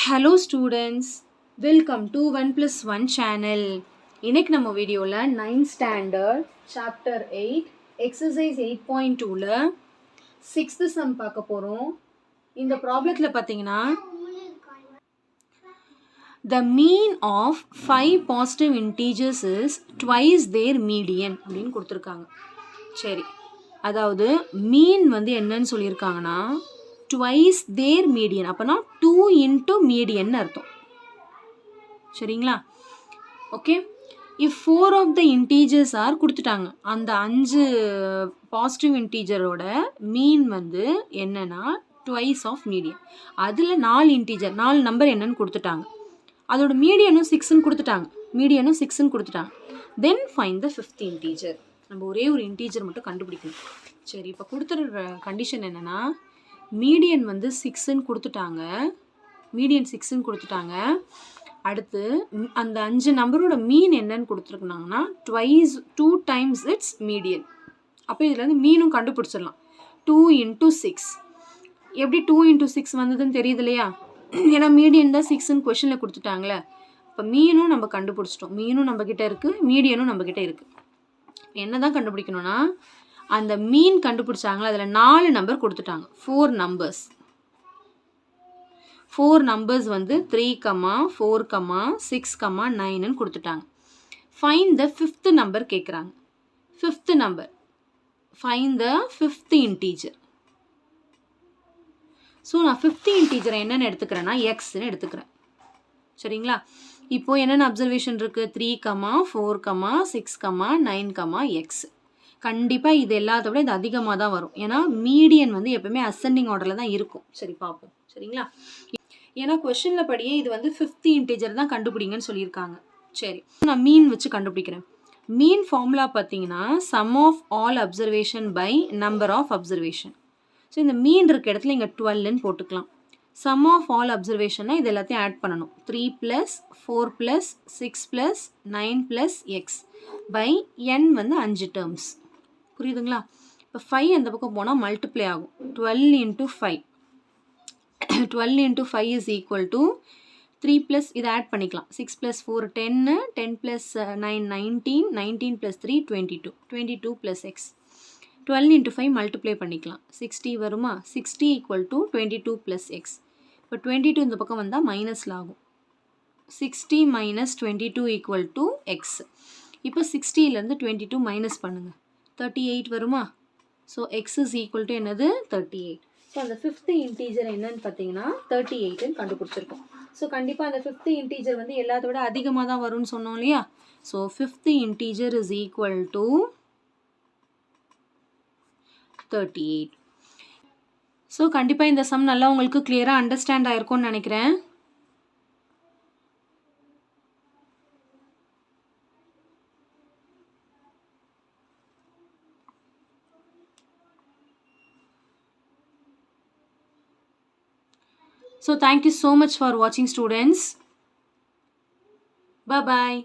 Hello students, welcome to 1 plus 1 channel. இன்னைக்கு நம்ம வீடியோல 9th standard chapter 8 exercise 8.2ல 6th sum பார்க்க போறோம். இந்த ப்ராப்ளத்துல பாத்தீங்கன்னா the mean of 5 positive integers is twice their median அப்படின்னு கொடுத்திருக்காங்க. சரி, அதாவது மீன் வந்து என்னன்னு சொல்லியிருக்காங்கன்னா twice their median, அப்பனா 2 into median அர்த்தம். சரிங்களா? Okay, if 4 of the integers are கொடுத்துட்டாங்க, அந்த 5 பாசிட்டிவ் இன்டீஜரோட மீன் வந்து என்னன்னா twice of median. அதில் 4 இன்டீஜர் 4 நம்பர் என்னன்னு கொடுத்துட்டாங்க, அதோட மீடியனும் 6ன்னு கொடுத்துட்டாங்க, மீடியனும் 6ன்னு கொடுத்துட்டாங்க. Then find the 5th integer. நம்ம ஒரே ஒரு இன்டீஜர் மட்டும் கண்டுபிடிக்கணும். சரி, இப்போ கொடுத்துற கண்டிஷன் என்னென்னா மீடியன் வந்து 6ன்னு கொடுத்துட்டாங்க, மீடியன் 6ன்னு கொடுத்துட்டாங்க. அடுத்து அந்த 5 நம்பரோட மீன் என்னன்னு கொடுத்துருக்குனாங்கன்னா ட்வைஸ் 2 times இட்ஸ் மீடியன். அப்போ இதில் வந்து மீனும் கண்டுபிடிச்சிடலாம். 2 into 6. எப்படி 2 into 6 வந்ததுன்னு தெரியுது இல்லையா? ஏன்னா மீடியன் தான் 6ன்னு கொஷனில் கொடுத்துட்டாங்களே. இப்போ மீனும் நம்ம கண்டுபிடிச்சிட்டோம், மீனும் நம்மக்கிட்ட இருக்குது, மீடியனும் நம்மக்கிட்ட இருக்குது. என்ன தான் கண்டுபிடிக்கணும்னா அந்த மீன் கண்டுபிடிச்சாங்களா, அதில் 4 நம்பர் கொடுத்துட்டாங்க, 4 நம்பர்ஸ். 4 நம்பர்ஸ் வந்து 3, 4, 6, 9ன்னு கொடுத்துட்டாங்க. ஃபைண்ட் த 5th நம்பர் கேட்குறாங்க. 5th number, find the 5th integer. So நான் 5th இன்டீஜரை என்னென்னு எடுத்துக்கிறேன்னா எக்ஸ்ன்னு எடுத்துக்கிறேன். சரிங்களா? இப்போது என்னென்ன அப்சர்வேஷன் இருக்குது? 3, 4, 6, 9, எக்ஸ். கண்டிப்பாக இது எல்லாத்த விட இது அதிகமாக தான் வரும், ஏன்னா மீடியன் வந்து எப்பவுமே அசெண்டிங் ஆர்டரில் தான் இருக்கும். சரி, பார்ப்போம். சரிங்களா? ஏன்னா கொஷனில் படியே இது வந்து 5th இன்டீஜர் தான் கண்டுபிடிங்கன்னு சொல்லியிருக்காங்க. சரி, நான் மீன் வச்சு கண்டுபிடிக்கிறேன். மீன் ஃபார்முலா பார்த்தீங்கன்னா sum of all observation by number of observation. So இந்த மீன் இருக்க இடத்துல இங்கே 12ன்னு போட்டுக்கலாம். சம் ஆஃப் ஆல் அப்சர்வேஷன்னா இது எல்லாத்தையும் ஆட் பண்ணணும். 3 + 4 + 6 + 9 + எக்ஸ் பை என் வந்து 5 டேர்ம்ஸ். புரியுதுங்களா? இப்போ 5 அந்த பக்கம் போனால் மல்டிப்ளை ஆகும். 12 into 5 12 into 5 is equal to 3 + இதை ஆட் பண்ணிக்கலாம். 6 + 4 10, 10 + 9 19, 19 + 3 22, 22 + x. 12 into 5 மல்டிப்ளை பண்ணிக்கலாம். 60 வருமா? 60 equal to 22 + x. இப்போ 22 இந்த பக்கம் வந்தால் மைனஸில் ஆகும். 60 - 22 equal to x. இப்போ 60லேருந்து 22 மைனஸ் பண்ணுங்கள், 38 வருமா? So X is equal to என்னது? 38. ஸோ அந்த 5th இன்டீஜர் என்னன்னு பார்த்தீங்கன்னா 38ன்னு கண்டுபிடிச்சிருக்கோம். ஸோ கண்டிப்பாக அந்த 5th இன்டீஜர் வந்து எல்லாத்த விட அதிகமாக தான் வரும்னு சொன்னோம் இல்லையா? So 5th integer is equal to 38. So கண்டிப்பாக இந்த சம் நல்லா உங்களுக்கு கிளியராக அண்டர்ஸ்டாண்ட் ஆயிருக்கும்னு நினைக்கிறேன். So thank you so much for watching students. Bye bye.